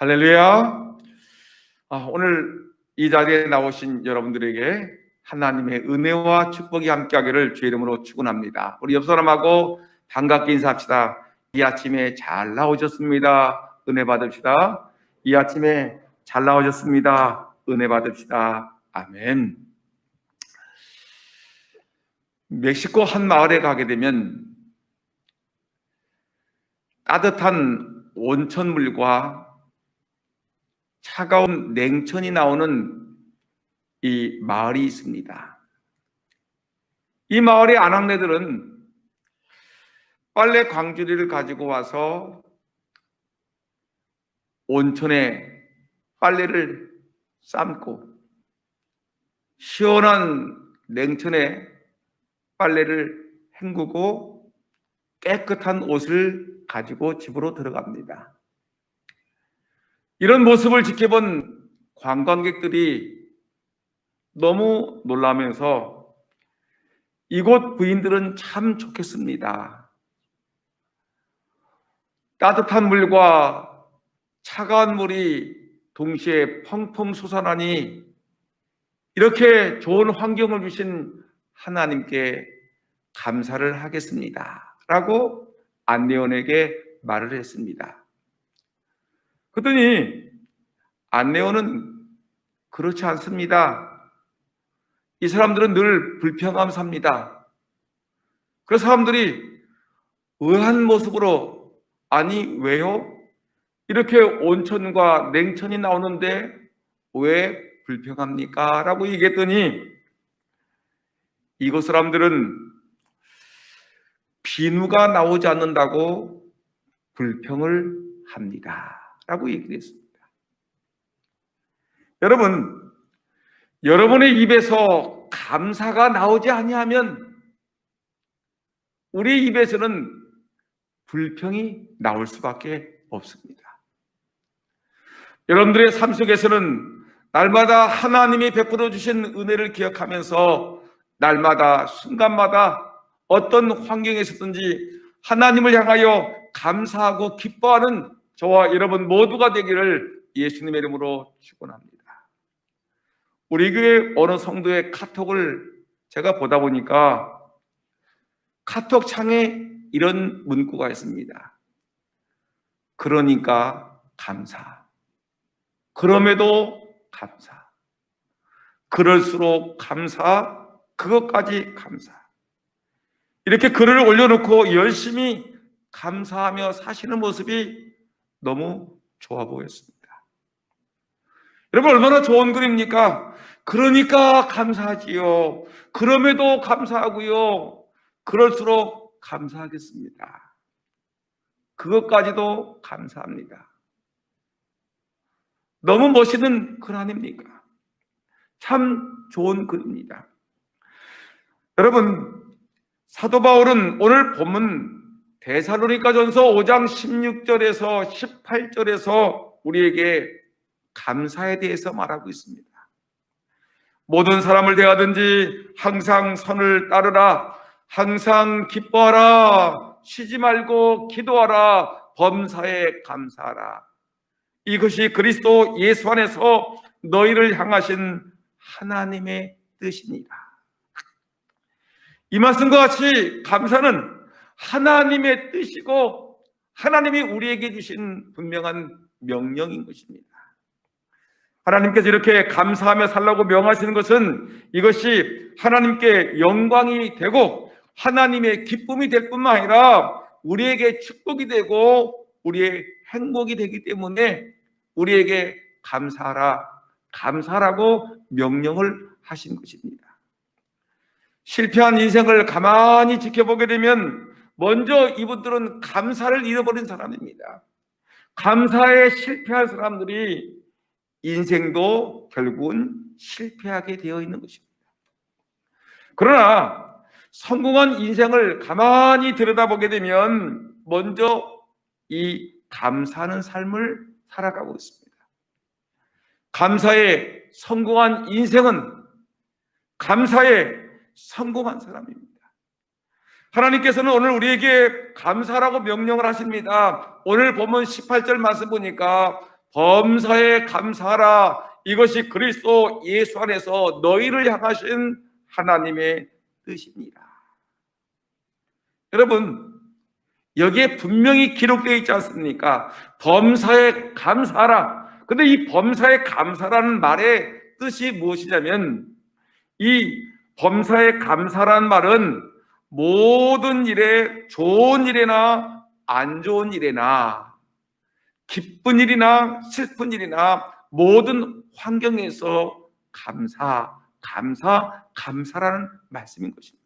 할렐루야. 오늘 이 자리에 나오신 여러분들에게 하나님의 은혜와 축복이 함께하기를 주의 이름으로 축원합니다. 우리 옆 사람하고 반갑게 인사합시다. 이 아침에 잘 나오셨습니다. 은혜 받읍시다. 이 아침에 잘 나오셨습니다. 은혜 받읍시다. 아멘. 멕시코 한 마을에 가게 되면 따뜻한 온천물과 차가운 냉천이 나오는 이 마을이 있습니다. 이 마을의 아낙네들은 빨래 광주리를 가지고 와서 온천에 빨래를 삶고 시원한 냉천에 빨래를 헹구고 깨끗한 옷을 가지고 집으로 들어갑니다. 이런 모습을 지켜본 관광객들이 너무 놀라면서 이곳 부인들은 참 좋겠습니다. 따뜻한 물과 차가운 물이 동시에 펑펑 솟아나니 이렇게 좋은 환경을 주신 하나님께 감사를 하겠습니다. 라고 안내원에게 말을 했습니다. 그랬더니 안내원은 그렇지 않습니다. 이 사람들은 늘 불평하며 삽니다. 그래서 사람들이 의아한 모습으로 아니 왜요? 이렇게 온천과 냉천이 나오는데 왜 불평합니까? 라고 얘기했더니 이곳 사람들은 비누가 나오지 않는다고 불평을 합니다. 라고 얘기를 했습니다. 여러분, 여러분의 입에서 감사가 나오지 아니하면 우리 입에서는 불평이 나올 수밖에 없습니다. 여러분들의 삶 속에서는 날마다 하나님이 베풀어 주신 은혜를 기억하면서 날마다 순간마다 어떤 환경에서든지 하나님을 향하여 감사하고 기뻐하는 저와 여러분 모두가 되기를 예수님의 이름으로 축원합니다. 우리 교회 어느 성도의 카톡을 제가 보다 보니까 카톡 창에 이런 문구가 있습니다. 그러니까 감사. 그럼에도 감사. 그럴수록 감사. 그것까지 감사. 이렇게 글을 올려놓고 열심히 감사하며 사시는 모습이 너무 좋아 보였습니다. 여러분 얼마나 좋은 글입니까? 그러니까 감사하지요. 그럼에도 감사하고요. 그럴수록 감사하겠습니다. 그것까지도 감사합니다. 너무 멋있는 글 아닙니까? 참 좋은 글입니다. 여러분 사도 바울은 오늘 본문 데살로니가전서 5장 16절에서 18절에서 우리에게 감사에 대해서 말하고 있습니다. 모든 사람을 대하든지 항상 선을 따르라. 항상 기뻐하라. 쉬지 말고 기도하라. 범사에 감사하라. 이것이 그리스도 예수 안에서 너희를 향하신 하나님의 뜻이니라. 이 말씀과 같이 감사는 하나님의 뜻이고 하나님이 우리에게 주신 분명한 명령인 것입니다. 하나님께서 이렇게 감사하며 살라고 명하시는 것은 이것이 하나님께 영광이 되고 하나님의 기쁨이 될 뿐만 아니라 우리에게 축복이 되고 우리의 행복이 되기 때문에 우리에게 감사하라, 감사하라고 명령을 하신 것입니다. 실패한 인생을 가만히 지켜보게 되면 먼저 이분들은 감사를 잃어버린 사람입니다. 감사에 실패한 사람들이 인생도 결국은 실패하게 되어 있는 것입니다. 그러나 성공한 인생을 가만히 들여다보게 되면 먼저 이 감사하는 삶을 살아가고 있습니다. 감사에 성공한 인생은 감사에 성공한 사람입니다. 하나님께서는 오늘 우리에게 감사라고 명령을 하십니다. 오늘 보면 18절 말씀 보니까 범사에 감사하라. 이것이 그리스도 예수 안에서 너희를 향하신 하나님의 뜻입니다. 여러분, 여기에 분명히 기록되어 있지 않습니까? 범사에 감사하라. 근데 이 범사에 감사라는 말의 뜻이 무엇이냐면, 이 범사에 감사라는 말은 모든 일에, 좋은 일이나 안 좋은 일이나 기쁜 일이나 슬픈 일이나 모든 환경에서 감사라는 말씀인 것입니다.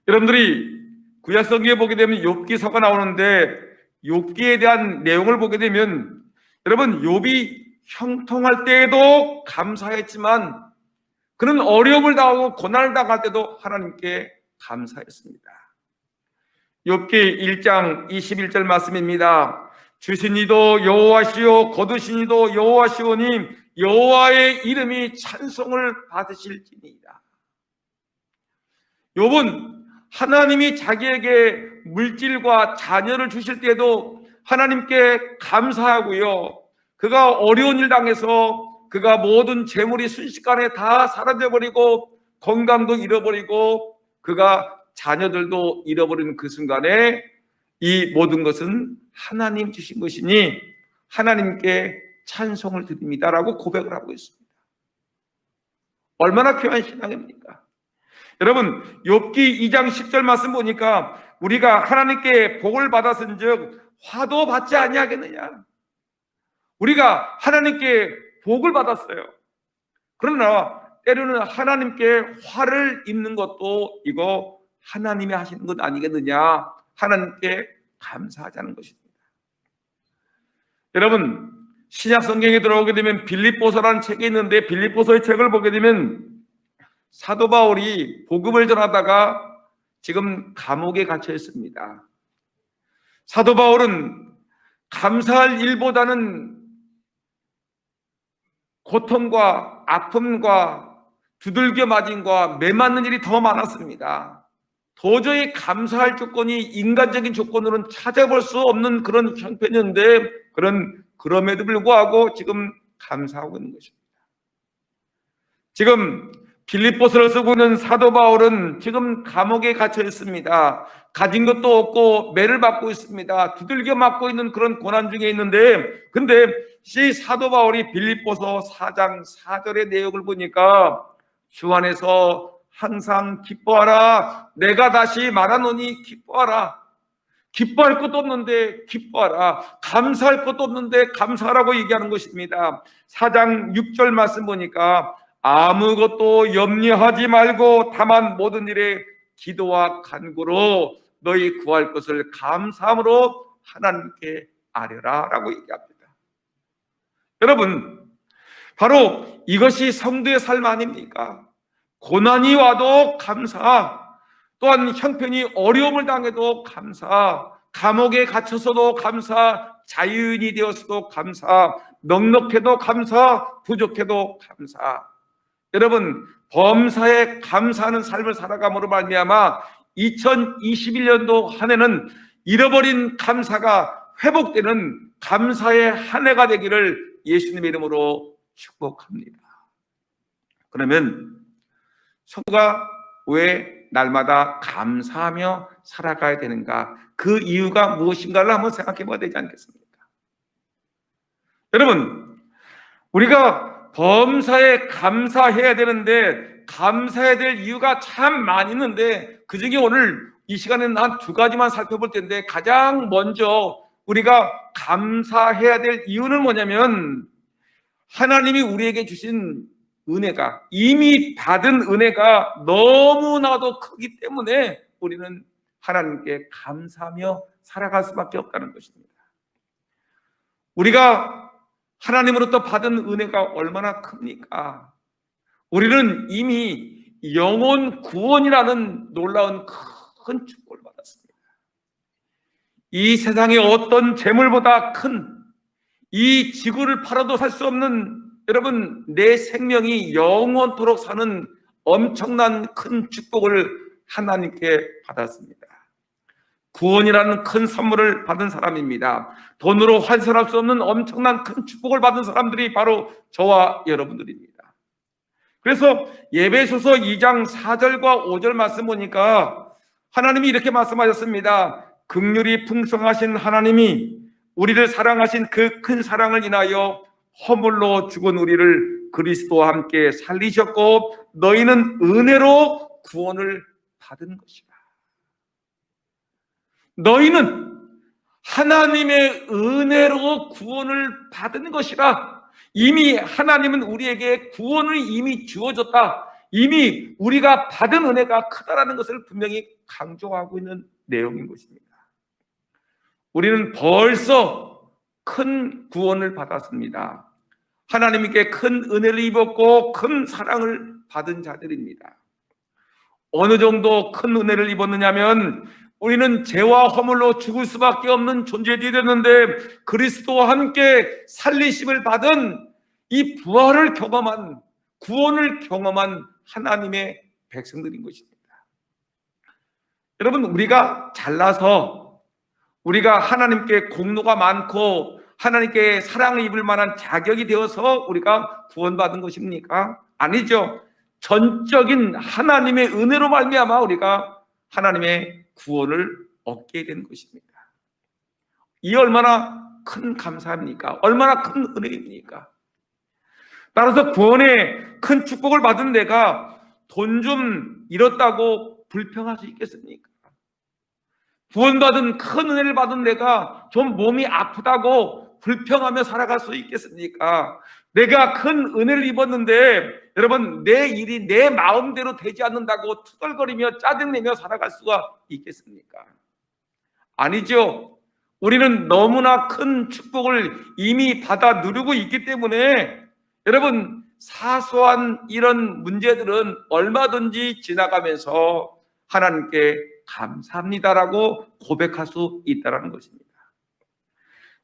여러분들이 구약성경에 보게 되면 욥기서가 나오는데, 욥기에 대한 내용을 보게 되면 여러분, 욥이 형통할 때에도 감사했지만 그는 어려움을 당하고 고난을 당할 때도 하나님께 감사했습니다. 욥기 1장 21절 말씀입니다. 주신 이도 여호와시요 거두신 이도 여호와시오니 여호와의 이름이 찬송을 받으실지니이다. 욥은 하나님이 자기에게 물질과 자녀를 주실 때도 하나님께 감사하고요, 그가 어려운 일 당해서 그가 모든 재물이 순식간에 다 사라져버리고 건강도 잃어버리고 그가 자녀들도 잃어버리는 그 순간에 이 모든 것은 하나님 주신 것이니 하나님께 찬송을 드립니다라고 고백을 하고 있습니다. 얼마나 귀한 신앙입니까? 여러분, 욥기 2장 10절 말씀 보니까 우리가 하나님께 복을 받았은즉 화도 받지 아니하겠느냐. 우리가 하나님께 복을 받았어요. 그러나 때로는 하나님께 화를 입는 것도 이거 하나님이 하시는 것 아니겠느냐. 하나님께 감사하자는 것입니다. 여러분, 신약 성경에 들어오게 되면 빌립보서라는 책이 있는데, 빌립보서의 책을 보게 되면 사도 바울이 복음을 전하다가 지금 감옥에 갇혀 있습니다. 사도 바울은 감사할 일보다는 고통과 아픔과 두들겨 맞음과 매맞는 일이 더 많았습니다. 도저히 감사할 조건이 인간적인 조건으로는 찾아볼 수 없는 그런 형편이었는데, 그럼에도 불구하고 지금 감사하고 있는 것입니다. 지금 빌립보서를 쓰고 있는 사도 바울은 지금 감옥에 갇혀 있습니다. 가진 것도 없고 매를 받고 있습니다. 두들겨 맞고 있는 그런 고난 중에 있는데, 근데 이 사도 바울이 빌립보서 4장 4절의 내용을 보니까 주 안에서 항상 기뻐하라. 내가 다시 말하노니 기뻐하라. 기뻐할 것도 없는데 기뻐하라. 감사할 것도 없는데 감사하라고 얘기하는 것입니다. 4장 6절 말씀 보니까 아무것도 염려하지 말고 다만 모든 일에 기도와 간구로 너희 구할 것을 감사함으로 하나님께 아뢰라 라고 얘기합니다. 여러분, 바로 이것이 성도의 삶 아닙니까? 고난이 와도 감사, 또한 형편이 어려움을 당해도 감사, 감옥에 갇혀서도 감사, 자유인이 되었어도 감사, 넉넉해도 감사, 부족해도 감사. 여러분, 범사에 감사하는 삶을 살아감으로 말미암아 2021년도 한 해는 잃어버린 감사가 회복되는 감사의 한 해가 되기를 예수님의 이름으로 축복합니다. 그러면 성도가 왜 날마다 감사하며 살아가야 되는가? 그 이유가 무엇인가를 한번 생각해 봐야 되지 않겠습니까? 여러분, 우리가 범사에 감사해야 되는데 감사해야 될 이유가 참 많이 있는데 그중에 오늘 이 시간에는 한 두 가지만 살펴볼 텐데, 가장 먼저 우리가 감사해야 될 이유는 뭐냐면 하나님이 우리에게 주신 은혜가, 이미 받은 은혜가 너무나도 크기 때문에 우리는 하나님께 감사하며 살아갈 수밖에 없다는 것입니다. 우리가 하나님으로부터 받은 은혜가 얼마나 큽니까? 우리는 이미 영혼 구원이라는 놀라운 큰 축복을 받았습니다. 이 세상의 어떤 재물보다 큰, 이 지구를 팔아도 살 수 없는, 여러분, 내 생명이 영원토록 사는 엄청난 큰 축복을 하나님께 받았습니다. 구원이라는 큰 선물을 받은 사람입니다. 돈으로 환산할 수 없는 엄청난 큰 축복을 받은 사람들이 바로 저와 여러분들입니다. 그래서 예배소서 2장 4절과 5절 말씀 보니까 하나님이 이렇게 말씀하셨습니다. 긍휼이 풍성하신 하나님이 우리를 사랑하신 그 큰 사랑을 인하여 허물로 죽은 우리를 그리스도와 함께 살리셨고 너희는 은혜로 구원을 받은 것이다. 너희는 하나님의 은혜로 구원을 받은 것이라. 이미 하나님은 우리에게 구원을 이미 주어졌다. 이미 우리가 받은 은혜가 크다라는 것을 분명히 강조하고 있는 내용인 것입니다. 우리는 벌써 큰 구원을 받았습니다. 하나님께 큰 은혜를 입었고 큰 사랑을 받은 자들입니다. 어느 정도 큰 은혜를 입었느냐면 우리는 죄와 허물로 죽을 수밖에 없는 존재들이 됐는데 그리스도와 함께 살리심을 받은 이 부활을 경험한, 구원을 경험한 하나님의 백성들인 것입니다. 여러분, 우리가 잘나서 우리가 하나님께 공로가 많고 하나님께 사랑을 입을 만한 자격이 되어서 우리가 구원받은 것입니까? 아니죠. 전적인 하나님의 은혜로 말미암아 우리가 하나님의 구원을 얻게 된 것입니다. 이 얼마나 큰 감사입니까? 얼마나 큰 은혜입니까? 따라서 구원의 큰 축복을 받은 내가 돈 좀 잃었다고 불평할 수 있겠습니까? 구원받은 큰 은혜를 받은 내가 좀 몸이 아프다고 불평하며 살아갈 수 있겠습니까? 내가 큰 은혜를 입었는데 여러분 내 일이 내 마음대로 되지 않는다고 투덜거리며 짜증내며 살아갈 수가 있겠습니까? 아니죠. 우리는 너무나 큰 축복을 이미 받아 누리고 있기 때문에 여러분 사소한 이런 문제들은 얼마든지 지나가면서 하나님께 감사합니다라고 고백할 수 있다는 것입니다.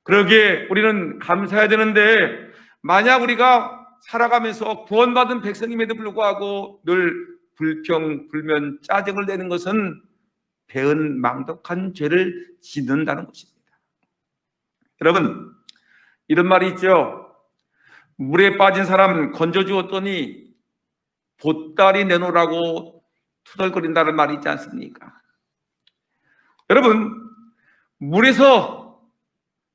그러기에 우리는 감사해야 되는데 만약 우리가 살아가면서 구원받은 백성임에도 불구하고 늘 불평, 불면, 짜증을 내는 것은 배은 망덕한 죄를 짓는다는 것입니다. 여러분, 이런 말이 있죠. 물에 빠진 사람 건져주었더니 보따리 내놓으라고 투덜거린다는 말이 있지 않습니까? 여러분, 물에서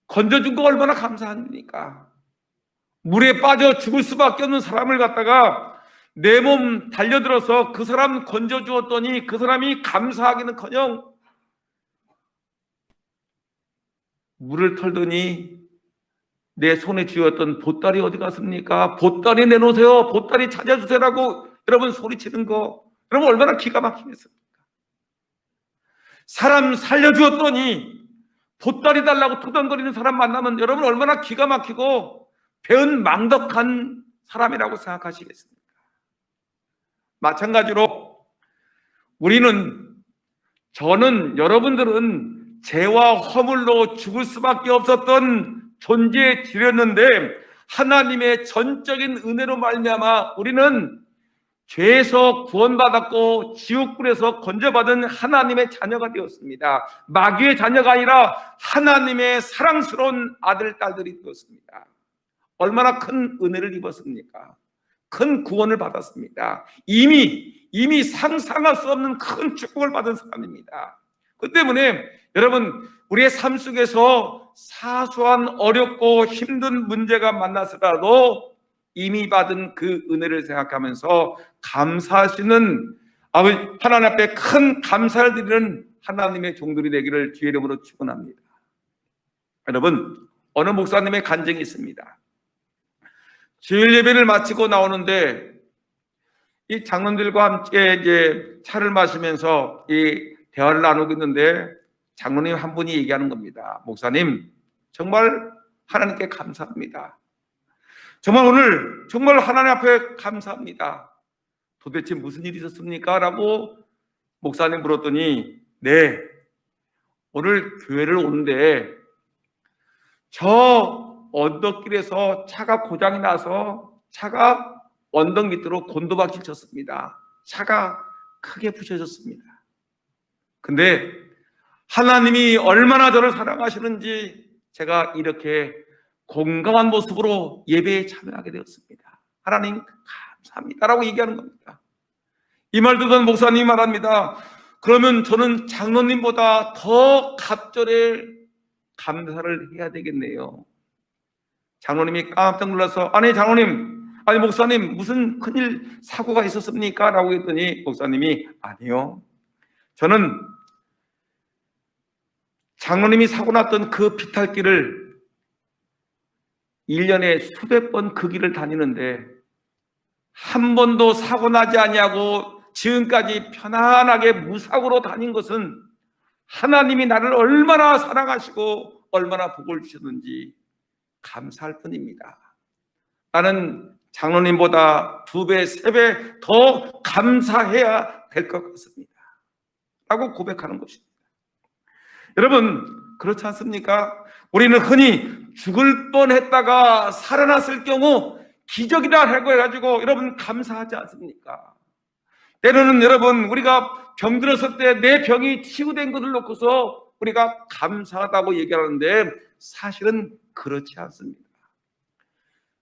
건져준 거 얼마나 감사합니까? 물에 빠져 죽을 수밖에 없는 사람을 갖다가 내 몸 달려들어서 그 사람 건져주었더니 그 사람이 감사하기는커녕 물을 털더니 내 손에 쥐었던 보따리 어디 갔습니까? 보따리 내놓으세요. 보따리 찾아주세요라고 여러분 소리치는 거 여러분 얼마나 기가 막히겠습니까? 사람 살려주었더니 보따리 달라고 투덜거리는 사람 만나면 여러분 얼마나 기가 막히고 배은 망덕한 사람이라고 생각하시겠습니까? 마찬가지로 저는 여러분들은 죄와 허물로 죽을 수밖에 없었던 존재에 지렸는데 하나님의 전적인 은혜로 말미암아 우리는 죄에서 구원받았고 지옥불에서 건져받은 하나님의 자녀가 되었습니다. 마귀의 자녀가 아니라 하나님의 사랑스러운 아들, 딸들이 되었습니다. 얼마나 큰 은혜를 입었습니까? 큰 구원을 받았습니다. 이미 상상할 수 없는 큰 축복을 받은 사람입니다. 그 때문에 여러분 우리의 삶 속에서 사소한 어렵고 힘든 문제가 만났으라도 이미 받은 그 은혜를 생각하면서 감사하시는 하나님 앞에 큰 감사를 드리는 하나님의 종들이 되기를 주의 이름으로 축원합니다. 여러분 어느 목사님의 간증이 있습니다. 주일 예배를 마치고 나오는데 이 장로들과 함께 이제 차를 마시면서 이 대화를 나누고 있는데 장로님 한 분이 얘기하는 겁니다. 목사님 정말 하나님께 감사합니다. 정말 하나님 앞에 감사합니다. 도대체 무슨 일이 있었습니까? 라고 목사님 물었더니 네, 오늘 교회를 오는데 저 언덕길에서 차가 고장이 나서 차가 언덕 밑으로 곤도박질 쳤습니다. 차가 크게 부셔졌습니다. 근데 하나님이 얼마나 저를 사랑하시는지 제가 이렇게 공감한 모습으로 예배에 참여하게 되었습니다. 하나님 감사합니다라고 얘기하는 겁니다. 이 말 듣던 목사님이 말합니다. 그러면 저는 장로님보다 더 갑절에 감사를 해야 되겠네요. 장로님이 깜짝 놀라서 아니 장로님, 아니 목사님 무슨 큰일 사고가 있었습니까? 라고 했더니 목사님이 아니요, 저는 장로님이 사고 났던 그 비탈길을 1년에 수백 번 그 길을 다니는데 한 번도 사고 나지 아니하고 지금까지 편안하게 무사고로 다닌 것은 하나님이 나를 얼마나 사랑하시고 얼마나 복을 주셨는지 감사할 뿐입니다. 나는 장로님보다 2배, 3배 더 감사해야 될 것 같습니다. 라고 고백하는 것입니다. 여러분, 그렇지 않습니까? 우리는 흔히 죽을 뻔했다가 살아났을 경우 기적이다 하고 해가지고 여러분 감사하지 않습니까? 때로는 여러분 우리가 병들었을 때 내 병이 치유된 것을 놓고서 우리가 감사하다고 얘기하는데 사실은 그렇지 않습니다.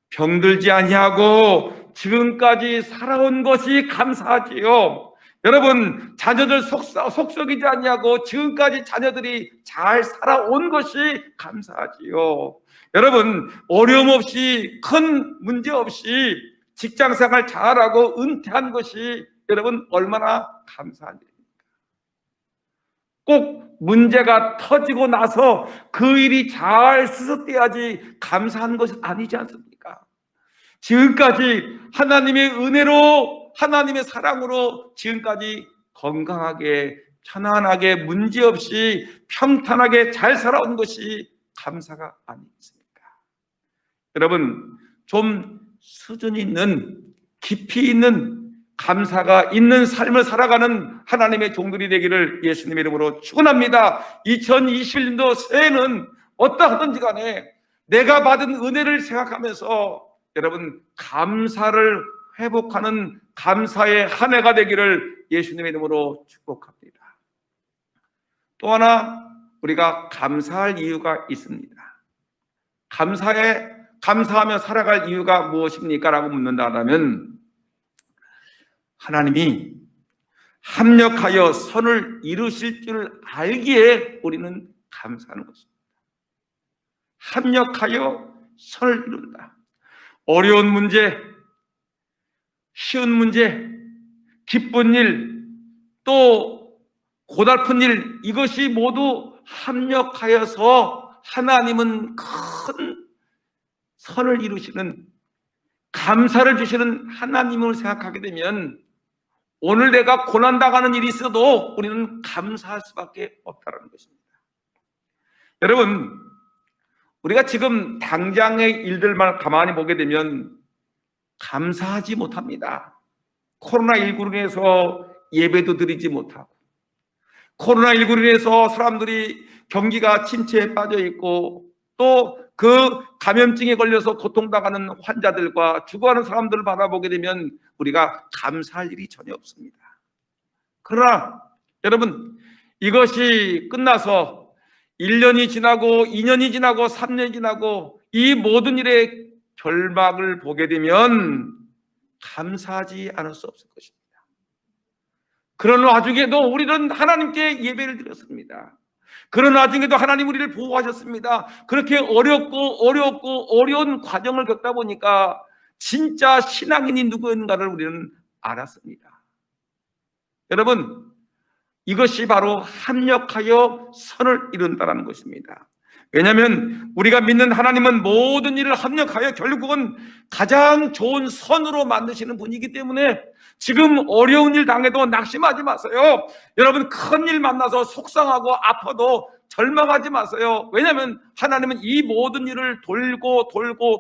병들지 아니하고 지금까지 살아온 것이 감사하지요. 여러분 자녀들 속썩이지 아니하고 지금까지 자녀들이 잘 살아온 것이 감사하지요. 여러분 어려움 없이 큰 문제 없이 직장생활 잘하고 은퇴한 것이 여러분 얼마나 감사한 일입니까? 꼭 문제가 터지고 나서 그 일이 잘 수습돼야지 감사한 것은 아니지 않습니까? 지금까지 하나님의 은혜로 하나님의 사랑으로 지금까지 건강하게 편안하게 문제없이 평탄하게 잘 살아온 것이 감사가 아니겠습니까? 여러분 좀 수준 있는 깊이 있는 감사가 있는 삶을 살아가는 하나님의 종들이 되기를 예수님의 이름으로 축원합니다. 2021년도 새해는 어떠하든지 간에 내가 받은 은혜를 생각하면서 여러분 감사를 회복하는 감사의 한 해가 되기를 예수님의 이름으로 축복합니다. 또 하나 우리가 감사할 이유가 있습니다. 감사하며 살아갈 이유가 무엇입니까? 라고 묻는다면 하나님이 합력하여 선을 이루실 줄 알기에 우리는 감사하는 것입니다. 합력하여 선을 이룬다. 어려운 문제, 쉬운 문제, 기쁜 일, 또 고달픈 일, 이것이 모두 합력하여서 하나님은 큰 선을 이루시는 감사를 주시는 하나님을 생각하게 되면 오늘 내가 고난당하는 일이 있어도 우리는 감사할 수밖에 없다는 것입니다. 여러분 우리가 지금 당장의 일들만 가만히 보게 되면 감사하지 못합니다. 코로나19로 인해서 예배도 드리지 못하고 코로나19로 인해서 사람들이 경기가 침체에 빠져 있고 또 그 감염증에 걸려서 고통당하는 환자들과 죽어가는 사람들을 바라보게 되면 우리가 감사할 일이 전혀 없습니다. 그러나 여러분 이것이 끝나서 1년이 지나고 2년이 지나고 3년이 지나고 이 모든 일의 결막을 보게 되면 감사하지 않을 수 없을 것입니다. 그런 와중에도 우리는 하나님께 예배를 드렸습니다. 그런 와중에도 하나님 우리를 보호하셨습니다. 그렇게 어려운 과정을 겪다 보니까 진짜 신앙인이 누구인가를 우리는 알았습니다. 여러분 이것이 바로 합력하여 선을 이룬다는 것입니다. 왜냐하면 우리가 믿는 하나님은 모든 일을 합력하여 결국은 가장 좋은 선으로 만드시는 분이기 때문에 지금 어려운 일 당해도 낙심하지 마세요. 여러분 큰 일 만나서 속상하고 아파도 절망하지 마세요. 왜냐하면 하나님은 이 모든 일을 돌고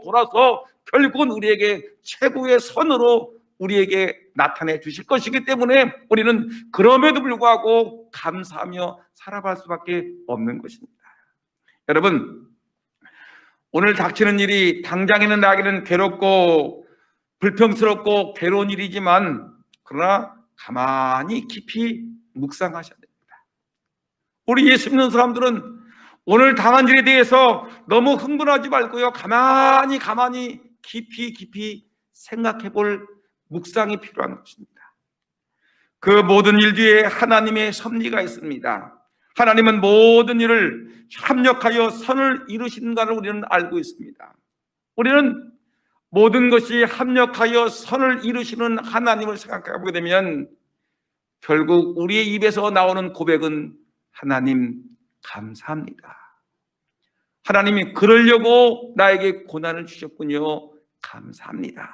돌아서 결국은 우리에게 최고의 선으로 우리에게 나타내 주실 것이기 때문에 우리는 그럼에도 불구하고 감사하며 살아갈 수밖에 없는 것입니다. 여러분 오늘 닥치는 일이 당장에는 나에게는 괴롭고 불평스럽고 괴로운 일이지만 그러나 가만히 깊이 묵상하셔야 됩니다. 우리 예수 믿는 사람들은 오늘 당한 일에 대해서 너무 흥분하지 말고요, 가만히 깊이 생각해 볼 묵상이 필요한 것입니다. 그 모든 일 뒤에 하나님의 섭리가 있습니다. 하나님은 모든 일을 협력하여 선을 이루시는가를 우리는 알고 있습니다. 우리는 모든 것이 합력하여 선을 이루시는 하나님을 생각해 보게 되면 결국 우리의 입에서 나오는 고백은 하나님 감사합니다. 하나님이 그러려고 나에게 고난을 주셨군요. 감사합니다.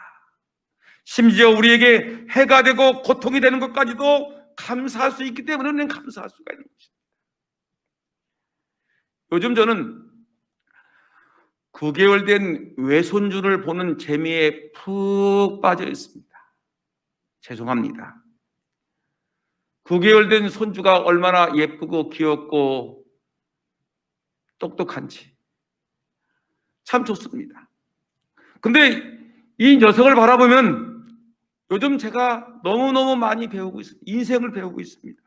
심지어 우리에게 해가 되고 고통이 되는 것까지도 감사할 수 있기 때문에 우리는 감사할 수가 있는 것입니다. 요즘 저는 9개월 된 외손주를 보는 재미에 푹 빠져 있습니다. 죄송합니다. 9개월 된 손주가 얼마나 예쁘고 귀엽고 똑똑한지 참 좋습니다. 근데 이 녀석을 바라보면 요즘 제가 너무너무 많이 배우고 있습니다. 인생을 배우고 있습니다.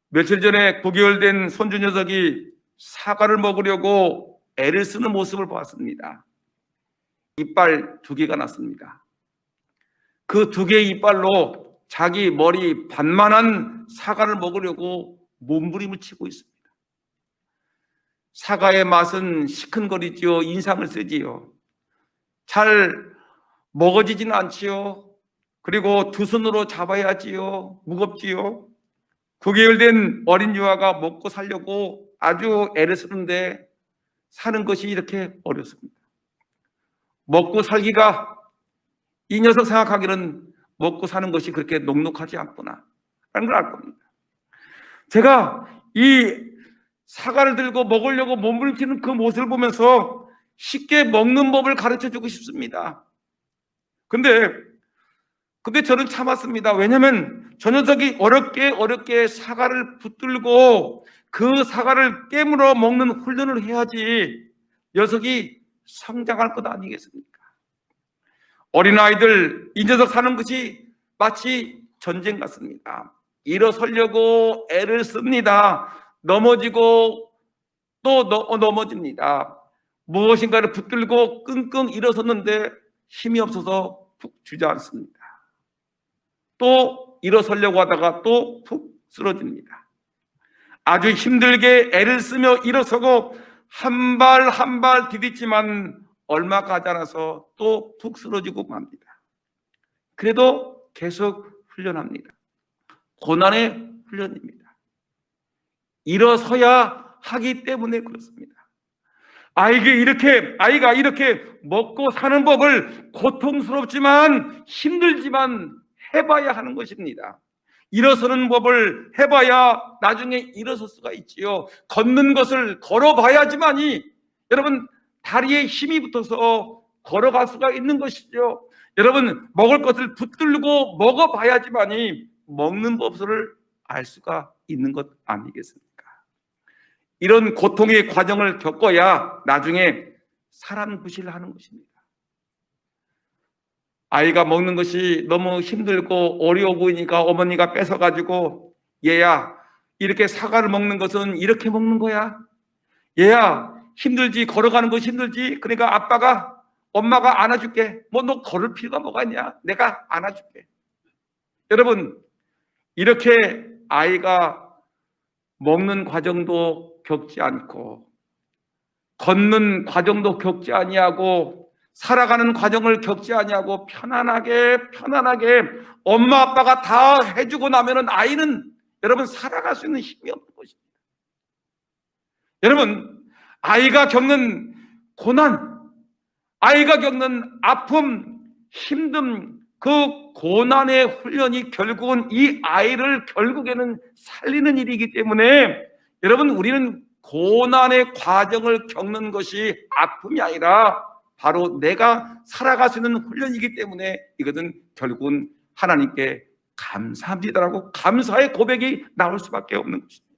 며칠 전에 9개월 된 손주 녀석이 사과를 먹으려고 애를 쓰는 모습을 보았습니다. 이빨 2개가 났습니다. 그 2개의 이빨로 자기 머리 반만한 사과를 먹으려고 몸부림을 치고 있습니다. 사과의 맛은 시큰거리지요. 인상을 쓰지요. 잘 먹어지지는 않지요. 그리고 2 손으로 잡아야지요. 무겁지요. 9개월 된 어린 유아가 먹고 살려고 아주 애를 쓰는데 사는 것이 이렇게 어렵습니다. 먹고 살기가 이 녀석 생각하기는 먹고 사는 것이 그렇게 녹록하지 않구나 라는 걸 알 겁니다. 제가 이 사과를 들고 먹으려고 몸부림치는 그 모습을 보면서 쉽게 먹는 법을 가르쳐주고 싶습니다. 근데 저는 참았습니다. 왜냐하면 저 녀석이 어렵게 사과를 붙들고 그 사과를 깨물어 먹는 훈련을 해야지 녀석이 성장할 것 아니겠습니까? 어린아이들 이 녀석 사는 것이 마치 전쟁 같습니다. 일어서려고 애를 씁니다. 넘어지고 또 넘어집니다. 무엇인가를 붙들고 끙끙 일어섰는데 힘이 없어서 푹 주저앉습니다. 또 일어서려고 하다가 또 푹 쓰러집니다. 아주 힘들게 애를 쓰며 일어서고 한 발 한 발 디디지만 얼마 가지 않아서 또 푹 쓰러지고 맙니다. 그래도 계속 훈련합니다. 고난의 훈련입니다. 일어서야 하기 때문에 그렇습니다. 아이가 이렇게 먹고 사는 법을 고통스럽지만 힘들지만 해봐야 하는 것입니다. 일어서는 법을 해봐야 나중에 일어설 수가 있지요. 걷는 것을 걸어봐야지만이 여러분 다리에 힘이 붙어서 걸어갈 수가 있는 것이죠. 여러분 먹을 것을 붙들고 먹어봐야지만이 먹는 법을 알 수가 있는 것 아니겠습니까? 이런 고통의 과정을 겪어야 나중에 사람 구실을 하는 것입니다. 아이가 먹는 것이 너무 힘들고 어려워 보이니까 어머니가 뺏어가지고 얘야 이렇게 사과를 먹는 것은 이렇게 먹는 거야. 얘야 힘들지 걸어가는 것이 힘들지 그러니까 엄마가 안아줄게. 뭐 너 걸을 필요가 뭐가 있냐. 내가 안아줄게. 여러분 이렇게 아이가 먹는 과정도 겪지 않고 걷는 과정도 겪지 아니하고 살아가는 과정을 겪지 아니하고 편안하게 엄마 아빠가 다 해주고 나면은 아이는 여러분 살아갈 수 있는 힘이 없는 것입니다. 여러분 아이가 겪는 고난, 아이가 겪는 아픔, 힘듦, 그 고난의 훈련이 결국은 이 아이를 결국에는 살리는 일이기 때문에 여러분 우리는 고난의 과정을 겪는 것이 아픔이 아니라 바로 내가 살아갈 수 있는 훈련이기 때문에 이것은 결국은 하나님께 감사합니다라고 감사의 고백이 나올 수밖에 없는 것입니다.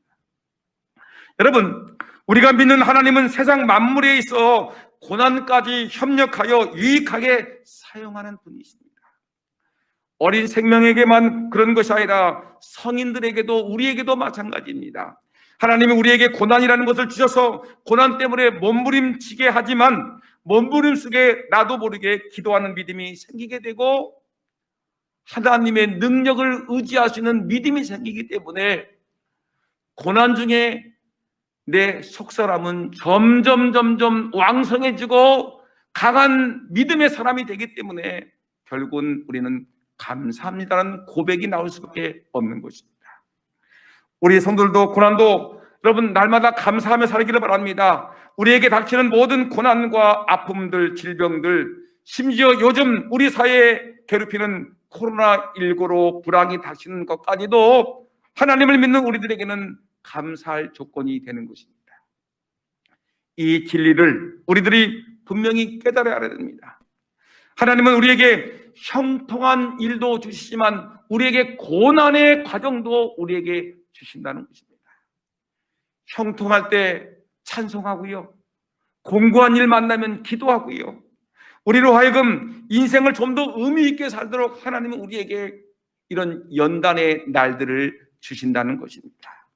여러분 우리가 믿는 하나님은 세상 만물에 있어 고난까지 협력하여 유익하게 사용하는 분이십니다. 어린 생명에게만 그런 것이 아니라 성인들에게도 우리에게도 마찬가지입니다. 하나님이 우리에게 고난이라는 것을 주셔서 고난 때문에 몸부림치게 하지만 몸부림 속에 나도 모르게 기도하는 믿음이 생기게 되고 하나님의 능력을 의지하시는 믿음이 생기기 때문에 고난 중에 내 속사람은 점점 왕성해지고 강한 믿음의 사람이 되기 때문에 결국은 우리는 감사합니다라는 고백이 나올 수밖에 없는 것입니다. 우리 성도들도 고난도 여러분 날마다 감사하며 살기를 바랍니다. 우리에게 닥치는 모든 고난과 아픔들, 질병들, 심지어 요즘 우리 사회에 괴롭히는 코로나19로 불황이 닥치는 것까지도 하나님을 믿는 우리들에게는 감사할 조건이 되는 것입니다. 이 진리를 우리들이 분명히 깨달아야 됩니다. 하나님은 우리에게 형통한 일도 주시지만 우리에게 고난의 과정도 우리에게 주신다는 것입니다. 형통할 때 찬송하고요, 공고한 일 만나면 기도하고요, 우리로 하여금 인생을 좀 더 의미 있게 살도록 하나님은 우리에게 이런 연단의 날들을 주신다는 것입니다.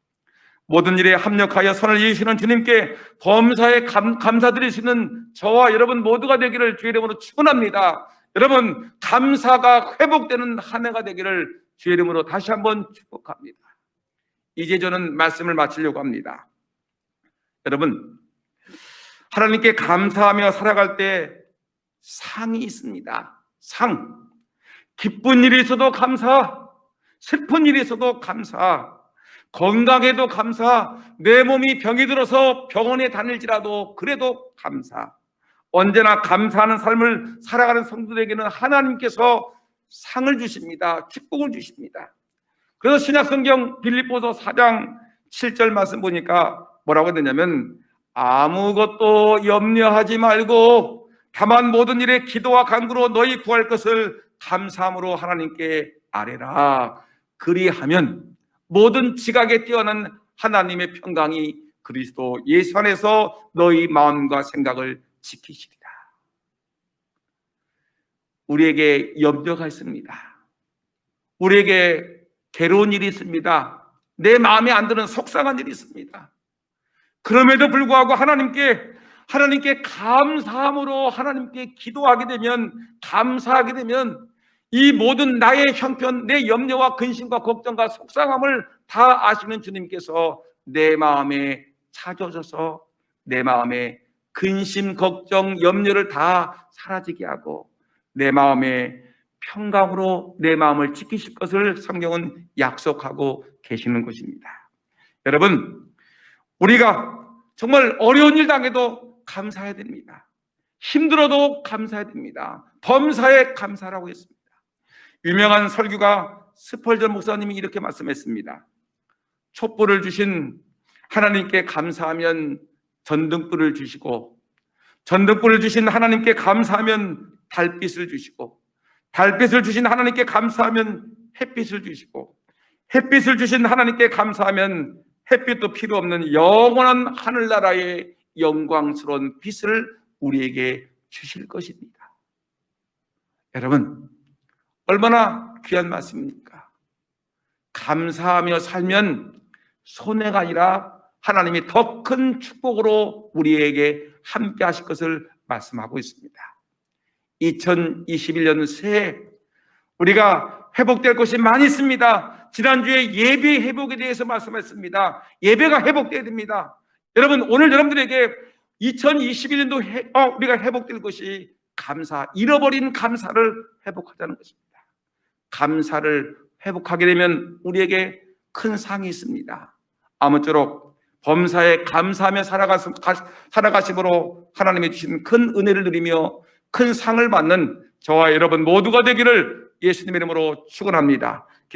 모든 일에 합력하여 선을 이루시는 주님께 범사에 감사드릴 수 있는 저와 여러분 모두가 되기를 주의 이름으로 축원합니다. 여러분 감사가 회복되는 한 해가 되기를 주의 이름으로 다시 한번 축복합니다. 이제 저는 말씀을 마치려고 합니다. 여러분 하나님께 감사하며 살아갈 때 상이 있습니다. 상. 기쁜 일이 있어도 감사, 슬픈 일이 있어도 감사, 건강에도 감사, 내 몸이 병이 들어서 병원에 다닐지라도 그래도 감사. 언제나 감사하는 삶을 살아가는 성도들에게는 하나님께서 상을 주십니다. 축복을 주십니다. 그래서 신약성경 빌립보서 4장 7절 말씀 보니까 뭐라고 되냐면 아무것도 염려하지 말고 다만 모든 일에 기도와 간구로 너희 구할 것을 감사함으로 하나님께 아뢰라. 그리하면 모든 지각에 뛰어난 하나님의 평강이 그리스도 예수 안에서 너희 마음과 생각을 지키시리라. 우리에게 염려가 있습니다. 우리에게 괴로운 일이 있습니다. 내 마음에 안 드는 속상한 일이 있습니다. 그럼에도 불구하고 하나님께 감사함으로 하나님께 기도하게 되면, 감사하게 되면 이 모든 나의 형편, 내 염려와 근심과 걱정과 속상함을 다 아시는 주님께서 내 마음에 찾아오셔서 내 마음에 근심, 걱정, 염려를 다 사라지게 하고 내 마음에 평강으로 내 마음을 지키실 것을 성경은 약속하고 계시는 것입니다. 여러분, 우리가 정말 어려운 일 당해도 감사해야 됩니다. 힘들어도 감사해야 됩니다. 범사에 감사라고 했습니다. 유명한 설교가 스펄전 목사님이 이렇게 말씀했습니다. 촛불을 주신 하나님께 감사하면 전등불을 주시고, 전등불을 주신 하나님께 감사하면 달빛을 주시고, 달빛을 주신 하나님께 감사하면 햇빛을 주시고, 햇빛을 주신 하나님께 감사하면 햇빛도 필요 없는 영원한 하늘나라의 영광스러운 빛을 우리에게 주실 것입니다. 여러분, 얼마나 귀한 말씀입니까? 감사하며 살면 손해가 아니라 하나님이 더 큰 축복으로 우리에게 함께 하실 것을 말씀하고 있습니다. 2021년 새해 우리가 회복될 것이 많이 있습니다. 지난주에 예배 회복에 대해서 말씀했습니다. 예배가 회복돼야 됩니다. 여러분, 오늘 여러분들에게 2021년도 우리가 회복될 것이 감사, 잃어버린 감사를 회복하자는 것입니다. 감사를 회복하게 되면 우리에게 큰 상이 있습니다. 아무쪼록 범사에 감사하며 살아가심으로 하나님이 주신 큰 은혜를 누리며 큰 상을 받는 저와 여러분 모두가 되기를 예수님의 이름으로 축원합니다.